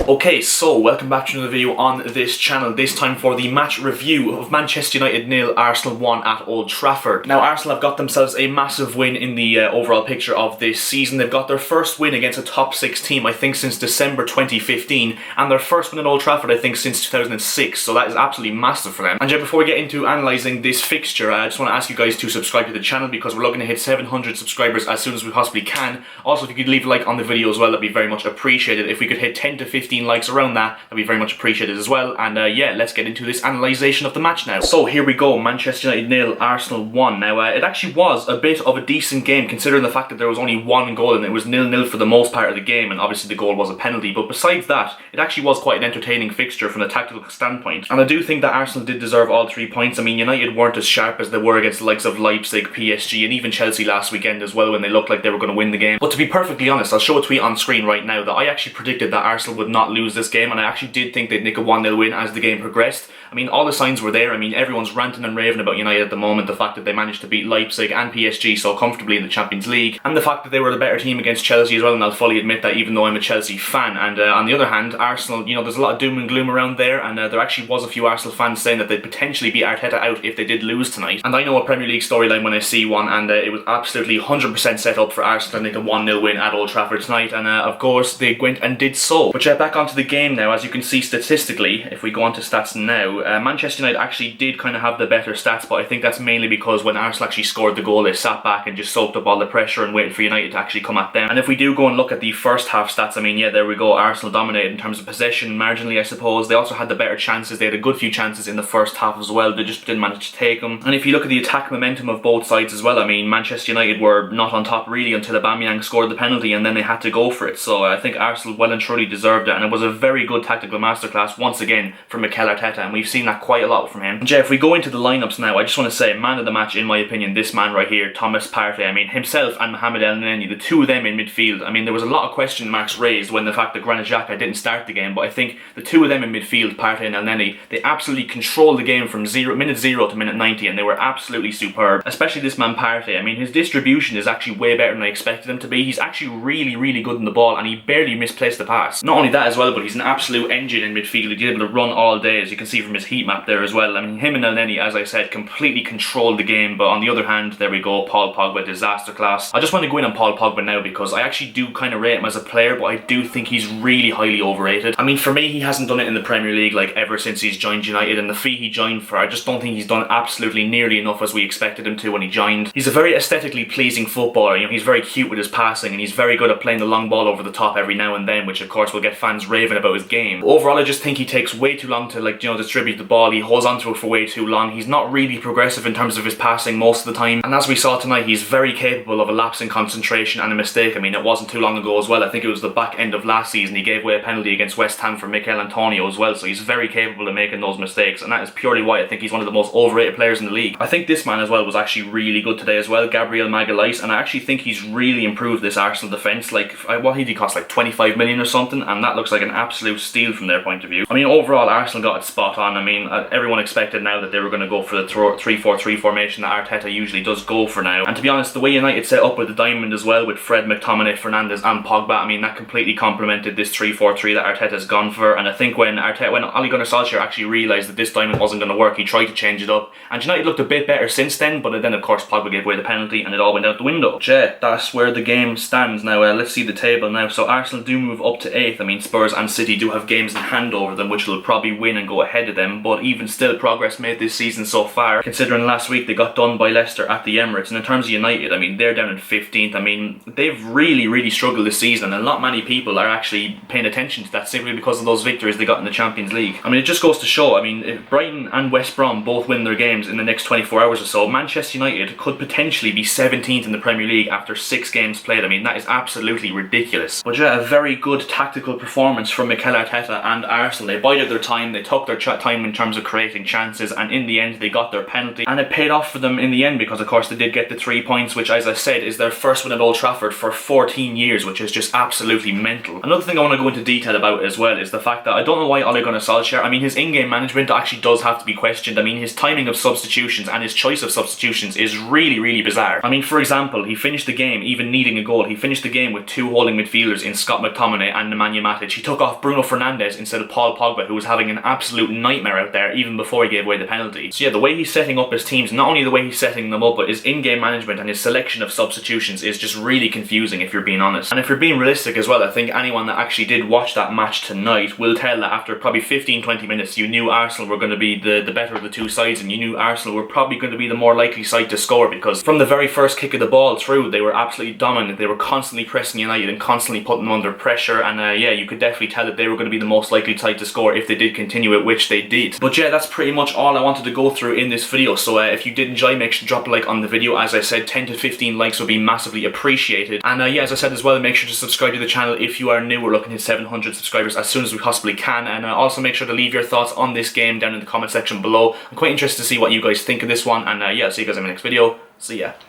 Okay, so welcome back to another video on this channel, this time for the match review of Manchester United 0, Arsenal 1 at Old Trafford. Now Arsenal have got themselves a massive win in the overall picture of this season. They've got their first win against a top 6 team, I think since December 2015, and their first win at Old Trafford I think since 2006, so that is absolutely massive for them. And yeah, before we get into analysing this fixture, I just want to ask you guys to subscribe to the channel because we're looking to hit 700 subscribers as soon as we possibly can. Also, if you could leave a like on the video as well, that'd be very much appreciated. If we could hit 10 to 15 likes around that, that'd be very much appreciated as well. And yeah, let's get into this analysation of the match now. So here we go, Manchester United 0, Arsenal 1. Now it actually was a bit of a decent game considering the fact that there was only one goal and it was 0-0 for the most part of the game, and obviously the goal was a penalty. But besides that, it actually was quite an entertaining fixture from the tactical standpoint. And I do think that Arsenal did deserve all 3 points. I mean, United weren't as sharp as they were against the likes of Leipzig, PSG and even Chelsea last weekend as well when they looked like they were going to win the game. But to be perfectly honest, I'll show a tweet on screen right now that I actually predicted that Arsenal would not lose this game, and I actually did think they'd nick a 1-0 win as the game progressed. I mean, all the signs were there. I mean, everyone's ranting and raving about United at the moment, the fact that they managed to beat Leipzig and PSG so comfortably in the Champions League, and the fact that they were the better team against Chelsea as well, and I'll fully admit that even though I'm a Chelsea fan. And on the other hand, Arsenal, you know, there's a lot of doom and gloom around there, and there actually was a few Arsenal fans saying that they'd potentially beat Arteta out if they did lose tonight. And I know a Premier League storyline when I see one, and it was absolutely 100% set up for Arsenal to nick a 1-0 win at Old Trafford tonight, and of course they went and did so. But yeah, back onto the game now. As you can see statistically, if we go on to stats now, Manchester United actually did kind of have the better stats, but I think that's mainly because when Arsenal actually scored the goal, they sat back and just soaked up all the pressure and waited for United to actually come at them. And if we do go and look at the first half stats, I mean, yeah, there we go. Arsenal dominated in terms of possession, marginally I suppose. They also had the better chances. They had a good few chances in the first half as well. They just didn't manage to take them. And if you look at the attack momentum of both sides as well, I mean, Manchester United were not on top really until Aubameyang scored the penalty, and then they had to go for it. So I think Arsenal well and truly deserved it, and it was a very good tactical masterclass once again from Mikel Arteta, and we've seen that quite a lot from him. And yeah, if we go into the lineups now, I just want to say, man of the match in my opinion, this man right here, Thomas Partey. I mean, himself and Mohamed El Neni, the two of them in midfield. I mean, there was a lot of question marks raised when the fact that Granit Xhaka didn't start the game, but I think the two of them in midfield, Partey and El Neni, they absolutely controlled the game from minute 0 to minute 90, and they were absolutely superb. Especially this man Partey. I mean, his distribution is actually way better than I expected him to be. He's actually really good in the ball, and he barely misplaced the pass. Not only that as well, but he's an absolute engine in midfield. He's able to run all day, as you can see from his heat map there as well. I mean, him and El Neni, as I said, completely controlled the game. But on the other hand, there we go, Paul Pogba, disaster class. I just want to go in on Paul Pogba now because I actually do kind of rate him as a player, but I do think he's really highly overrated. I mean, for me, he hasn't done it in the Premier League like ever since he's joined United, and the fee he joined for, I just don't think he's done absolutely nearly enough as we expected him to when he joined. He's a very aesthetically pleasing footballer. You know, he's very cute with his passing, and he's very good at playing the long ball over the top every now and then, which of course will get fans raving about his game. But overall, I just think he takes way too long to, like, you know, distribute the ball. He holds onto it for way too long. He's not really progressive in terms of his passing most of the time, and as we saw tonight, he's very capable of a lapse in concentration and a mistake. I mean, it wasn't too long ago as well, I think it was the back end of last season, he gave away a penalty against West Ham for Mikel Antonio as well, so he's very capable of making those mistakes, and that is purely why I think he's one of the most overrated players in the league. I think this man as well was actually really good today as well, Gabriel Magalhaes, and I actually think he's really improved this Arsenal defence. Like, what did he cost, like 25 million or something, and that looks like an absolute steal from their point of view. I mean, overall, Arsenal got it spot on. I mean, everyone expected now that they were going to go for the 3-4-3 formation that Arteta usually does go for now, and to be honest, the way United set up with the diamond as well, with Fred, McTominay, Fernandes and Pogba, I mean, that completely complemented this 3-4-3 that Arteta's gone for. And I think when Ole Gunnar Solskjaer actually realised that this diamond wasn't going to work, he tried to change it up, and United looked a bit better since then, but then of course Pogba gave away the penalty and it all went out the window. Yeah, that's where the game stands now. Let's see the table now. So Arsenal do move up to 8th. I mean, Spurs and City do have games in hand over them, which will probably win and go ahead of them, but even still, progress made this season so far, considering last week they got done by Leicester at the Emirates. And in terms of United, I mean, they're down in 15th. I mean, they've really struggled this season, and not many people are actually paying attention to that simply because of those victories they got in the Champions League. I mean, it just goes to show, I mean, if Brighton and West Brom both win their games in the next 24 hours or so, Manchester United could potentially be 17th in the Premier League after 6 games played. I mean, that is absolutely ridiculous. But yeah, a very good tactical performance from Mikel Arteta and Arsenal. They bided their time, they took their time time in terms of creating chances, and in the end they got their penalty, and it paid off for them in the end, because of course they did get the 3 points, which, as I said, is their first win at Old Trafford for 14 years, which is just absolutely mental. Another thing I want to go into detail about as well is the fact that I don't know why Ole Gunnar Solskjaer, I mean, his in-game management actually does have to be questioned. I mean, his timing of substitutions and his choice of substitutions is really bizarre. I mean, for example, he finished the game, even needing a goal, he finished the game with 2 holding midfielders in Scott McTominay and Nemanja Matic. He took off Bruno Fernandes instead of Paul Pogba, who was having an absolute nightmare out there even before he gave away the penalty. So yeah, the way he's setting up his teams, not only the way he's setting them up, but his in-game management and his selection of substitutions is just really confusing, if you're being honest. And if you're being realistic as well, I think anyone that actually did watch that match tonight will tell that after probably 15-20 minutes you knew Arsenal were going to be the better of the two sides, and you knew Arsenal were probably going to be the more likely side to score, because from the very first kick of the ball through, they were absolutely dominant. They were constantly pressing United and constantly putting them under pressure, and yeah, you could definitely tell that they were going to be the most likely side to score if they did continue it, which they did. But yeah, that's pretty much all I wanted to go through in this video. So if you did enjoy, make sure to drop a like on the video. As I said, 10 to 15 likes would be massively appreciated. And yeah, as I said as well, make sure to subscribe to the channel if you are new. We're looking at 700 subscribers as soon as we possibly can. And also make sure to leave your thoughts on this game down in the comment section below. I'm quite interested to see what you guys think of this one. And yeah, I'll see you guys in my next video. See ya.